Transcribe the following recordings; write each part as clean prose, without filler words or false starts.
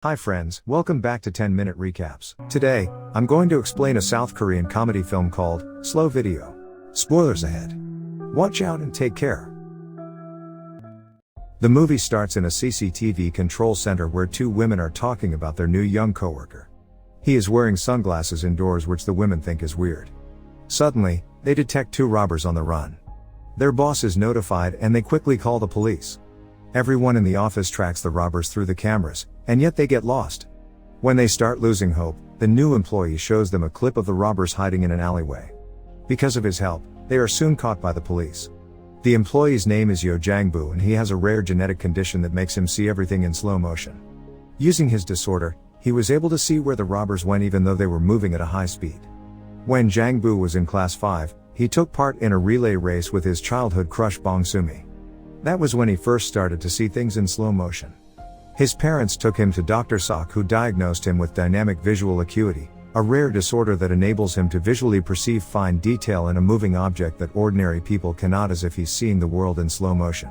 Hi friends, welcome back to 10-minute recaps. Today, I'm going to explain a South Korean comedy film called Slow Video. Spoilers ahead. Watch out and take care. The movie starts in a CCTV control center where two women are talking about their new young coworker. He is wearing sunglasses indoors, which the women think is weird. Suddenly, they detect two robbers on the run. Their boss is notified and they quickly call the police. Everyone in the office tracks the robbers through the cameras, and yet they get lost. When they start losing hope, the new employee shows them a clip of the robbers hiding in an alleyway. Because of his help, they are soon caught by the police. The employee's name is Yo Jang-bu and he has a rare genetic condition that makes him see everything in slow motion. Using his disorder, he was able to see where the robbers went even though they were moving at a high speed. When Jang-bu was in class 5, he took part in a relay race with his childhood crush Bong Sumi. That was when he first started to see things in slow motion. His parents took him to Dr. Sok, who diagnosed him with dynamic visual acuity, a rare disorder that enables him to visually perceive fine detail in a moving object that ordinary people cannot, as if he's seeing the world in slow motion.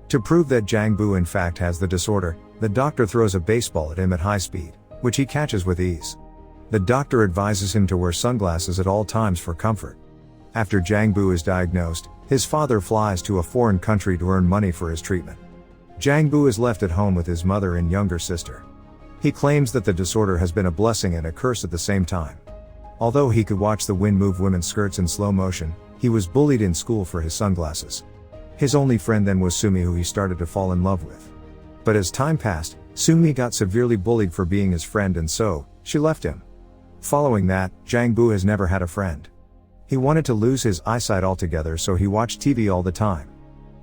To prove that Jang-bu in fact has the disorder, the doctor throws a baseball at him at high speed, which he catches with ease. The doctor advises him to wear sunglasses at all times for comfort. After Jang-bu is diagnosed, his father flies to a foreign country to earn money for his treatment. Jang-bu is left at home with his mother and younger sister. He claims that the disorder has been a blessing and a curse at the same time. Although he could watch the wind move women's skirts in slow motion, he was bullied in school for his sunglasses. His only friend then was Sumi, who he started to fall in love with. But as time passed, Sumi got severely bullied for being his friend and so, she left him. Following that, Jang-bu has never had a friend. He wanted to lose his eyesight altogether, so he watched TV all the time.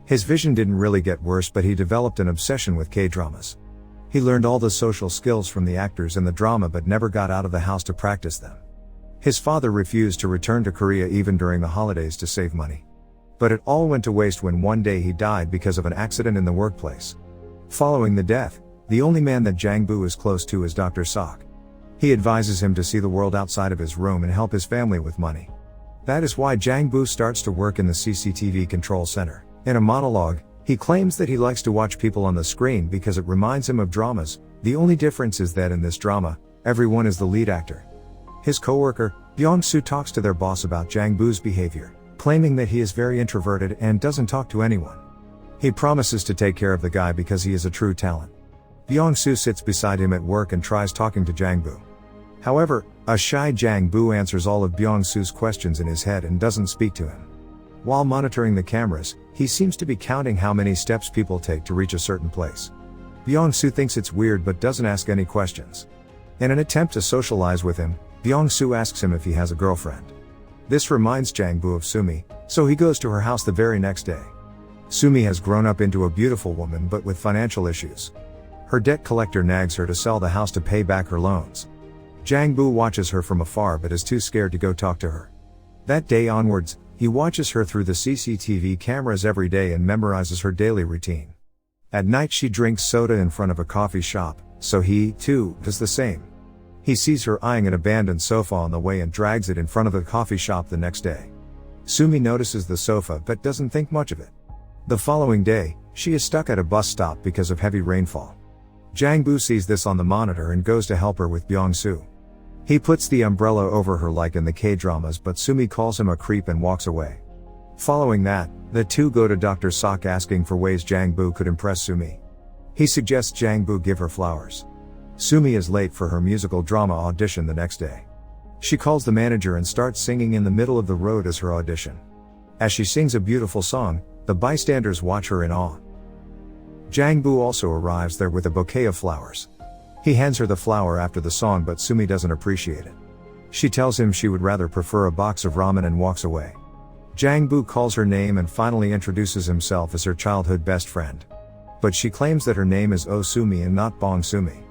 His vision didn't really get worse, but he developed an obsession with K-dramas. He learned all the social skills from the actors in the drama but never got out of the house to practice them. His father refused to return to Korea even during the holidays to save money. But it all went to waste when one day he died because of an accident in the workplace. Following the death, the only man that Jang-bu is close to is Dr. Sok. He advises him to see the world outside of his room and help his family with money. That is why Jang-bu starts to work in the CCTV control center. In a monologue, he claims that he likes to watch people on the screen because it reminds him of dramas. The only difference is that in this drama, everyone is the lead actor. His coworker, Byung-soo, talks to their boss about Jang-bu's behavior, claiming that he is very introverted and doesn't talk to anyone. He promises to take care of the guy because he is a true talent. Byung-soo sits beside him at work and tries talking to Jang-bu. However, a shy Jang-bu answers all of Byung-soo's questions in his head and doesn't speak to him. While monitoring the cameras, he seems to be counting how many steps people take to reach a certain place. Byung-soo thinks it's weird but doesn't ask any questions. In an attempt to socialize with him, Byung-soo asks him if he has a girlfriend. This reminds Jang-bu of Sumi, so he goes to her house the very next day. Sumi has grown up into a beautiful woman but with financial issues. Her debt collector nags her to sell the house to pay back her loans. Jang-bu watches her from afar but is too scared to go talk to her. That day onwards, he watches her through the CCTV cameras every day and memorizes her daily routine. At night she drinks soda in front of a coffee shop, so he, too, does the same. He sees her eyeing an abandoned sofa on the way and drags it in front of the coffee shop the next day. Sumi notices the sofa but doesn't think much of it. The following day, she is stuck at a bus stop because of heavy rainfall. Jang-bu sees this on the monitor and goes to help her with Byung-soo. He puts the umbrella over her like in the K-dramas, but Sumi calls him a creep and walks away. Following that, the two go to Dr. Sok asking for ways Jang-bu could impress Sumi. He suggests Jang-bu give her flowers. Sumi is late for her musical drama audition the next day. She calls the manager and starts singing in the middle of the road as her audition. As she sings a beautiful song, the bystanders watch her in awe. Jang-bu also arrives there with a bouquet of flowers. He hands her the flower after the song but Sumi doesn't appreciate it. She tells him she would rather prefer a box of ramen and walks away. Jang-bu calls her name and finally introduces himself as her childhood best friend. But she claims that her name is Oh Sumi and not Bong Sumi.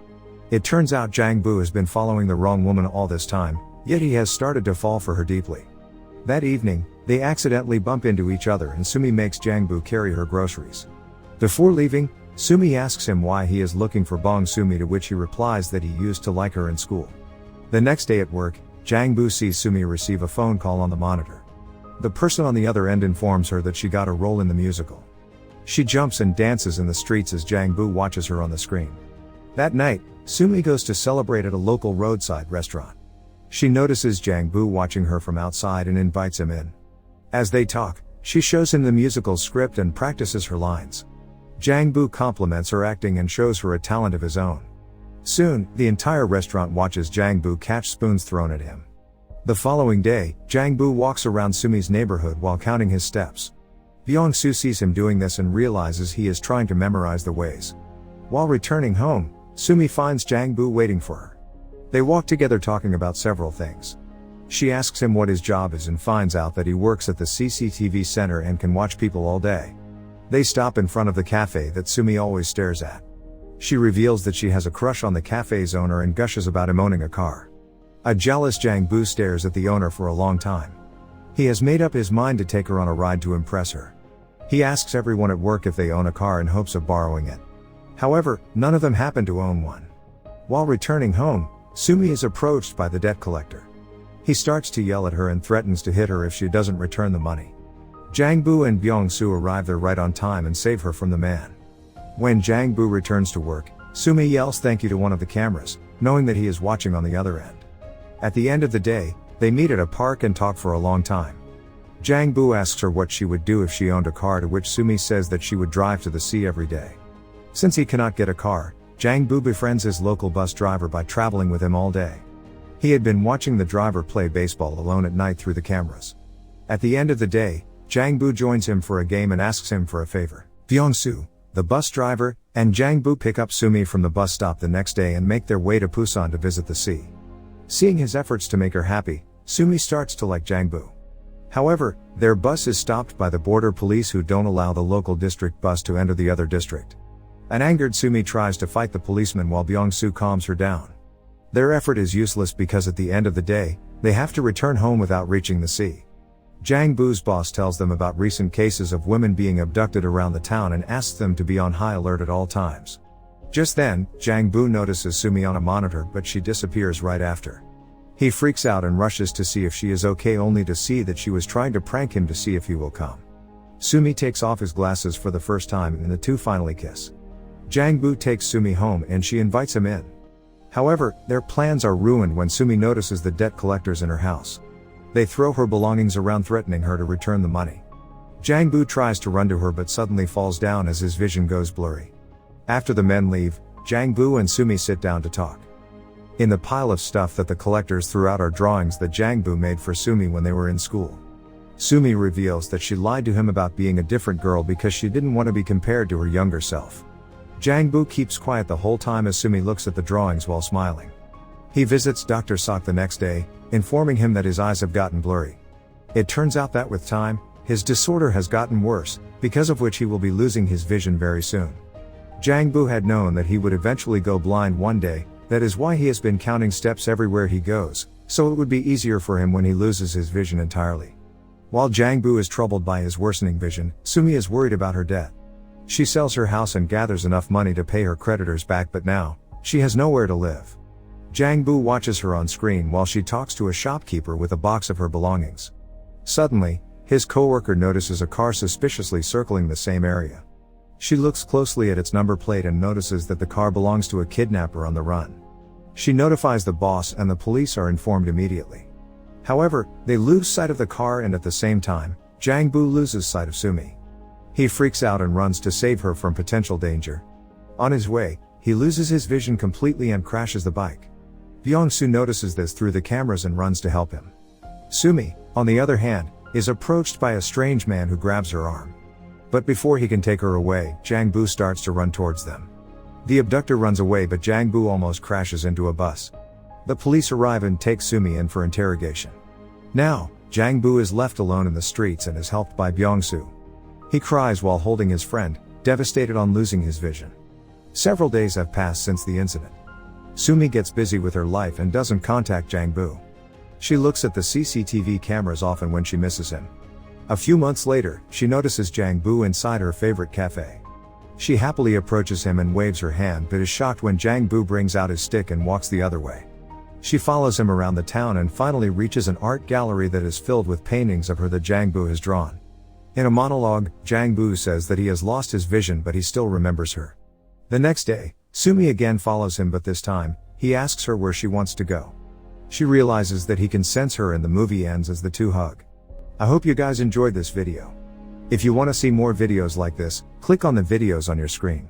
It turns out Jang-bu has been following the wrong woman all this time, yet he has started to fall for her deeply. That evening, they accidentally bump into each other and Sumi makes Jang-bu carry her groceries. Before leaving, Sumi asks him why he is looking for Bong Sumi, to which he replies that he used to like her in school. The next day at work, Jang-bu sees Sumi receive a phone call on the monitor. The person on the other end informs her that she got a role in the musical. She jumps and dances in the streets as Jang-bu watches her on the screen. That night, Sumi goes to celebrate at a local roadside restaurant. She notices Jang-bu watching her from outside and invites him in. As they talk, she shows him the musical script and practices her lines. Jang-bu compliments her acting and shows her a talent of his own. Soon, the entire restaurant watches Jang-bu catch spoons thrown at him. The following day, Jang-bu walks around Sumi's neighborhood while counting his steps. Byung-soo sees him doing this and realizes he is trying to memorize the ways. While returning home, Sumi finds Jang-bu waiting for her. They walk together talking about several things. She asks him what his job is and finds out that he works at the CCTV center and can watch people all day. They stop in front of the cafe that Sumi always stares at. She reveals that she has a crush on the cafe's owner and gushes about him owning a car. A jealous Jang-bu stares at the owner for a long time. He has made up his mind to take her on a ride to impress her. He asks everyone at work if they own a car in hopes of borrowing it. However, none of them happen to own one. While returning home, Sumi is approached by the debt collector. He starts to yell at her and threatens to hit her if she doesn't return the money. Jang-bu and Byung-soo arrive there right on time and save her from the man. When Jang-bu returns to work, Sumi yells thank you to one of the cameras, knowing that he is watching on the other end. At the end of the day, they meet at a park and talk for a long time. Jang-bu asks her what she would do if she owned a car, to which Sumi says that she would drive to the sea every day. Since he cannot get a car, Jang-bu befriends his local bus driver by traveling with him all day. He had been watching the driver play baseball alone at night through the cameras. At the end of the day, Jang-bu joins him for a game and asks him for a favor. Byung-soo, the bus driver, and Jang-bu pick up Sumi from the bus stop the next day and make their way to Busan to visit the sea. Seeing his efforts to make her happy, Sumi starts to like Jang-bu. However, their bus is stopped by the border police, who don't allow the local district bus to enter the other district. An angered Sumi tries to fight the policeman while Byung-soo calms her down. Their effort is useless because at the end of the day, they have to return home without reaching the sea. Jang-bu's boss tells them about recent cases of women being abducted around the town and asks them to be on high alert at all times. Just then, Jang-bu notices Sumi on a monitor, but she disappears right after. He freaks out and rushes to see if she is okay, only to see that she was trying to prank him to see if he will come. Sumi takes off his glasses for the first time and the two finally kiss. Jang-bu takes Sumi home and she invites him in. However, their plans are ruined when Sumi notices the debt collectors in her house. They throw her belongings around, threatening her to return the money. Jang-bu tries to run to her but suddenly falls down as his vision goes blurry. After the men leave, Jang-bu and Sumi sit down to talk. In the pile of stuff that the collectors threw out are drawings that Jang-bu made for Sumi when they were in school. Sumi reveals that she lied to him about being a different girl because she didn't want to be compared to her younger self. Jang-bu keeps quiet the whole time as Sumi looks at the drawings while smiling. He visits Dr. Sok the next day, informing him that his eyes have gotten blurry. It turns out that with time, his disorder has gotten worse, because of which he will be losing his vision very soon. Jang-bu had known that he would eventually go blind one day. That is why he has been counting steps everywhere he goes, so it would be easier for him when he loses his vision entirely. While Jang-bu is troubled by his worsening vision, Sumi is worried about her debt. She sells her house and gathers enough money to pay her creditors back, but now, she has nowhere to live. Jang-bu watches her on screen while she talks to a shopkeeper with a box of her belongings. Suddenly, his coworker notices a car suspiciously circling the same area. She looks closely at its number plate and notices that the car belongs to a kidnapper on the run. She notifies the boss and the police are informed immediately. However, they lose sight of the car and at the same time, Jang-bu loses sight of Sumi. He freaks out and runs to save her from potential danger. On his way, he loses his vision completely and crashes the bike. Byung-soo notices this through the cameras and runs to help him. Sumi, on the other hand, is approached by a strange man who grabs her arm. But before he can take her away, Jang-bu starts to run towards them. The abductor runs away, but Jang-bu almost crashes into a bus. The police arrive and take Sumi in for interrogation. Now, Jang-bu is left alone in the streets and is helped by Byung-soo. He cries while holding his friend, devastated on losing his vision. Several days have passed since the incident. Sumi gets busy with her life and doesn't contact Jang-bu. She looks at the CCTV cameras often when she misses him. A few months later, she notices Jang-bu inside her favorite cafe. She happily approaches him and waves her hand, but is shocked when Jang-bu brings out his stick and walks the other way. She follows him around the town and finally reaches an art gallery that is filled with paintings of her that Jang-bu has drawn. In a monologue, Jang-bu says that he has lost his vision but he still remembers her. The next day, Sumi again follows him, but this time, he asks her where she wants to go. She realizes that he can sense her and the movie ends as the two hug. I hope you guys enjoyed this video. If you want to see more videos like this, click on the videos on your screen.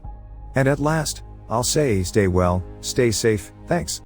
And at last, I'll say stay well, stay safe, thanks.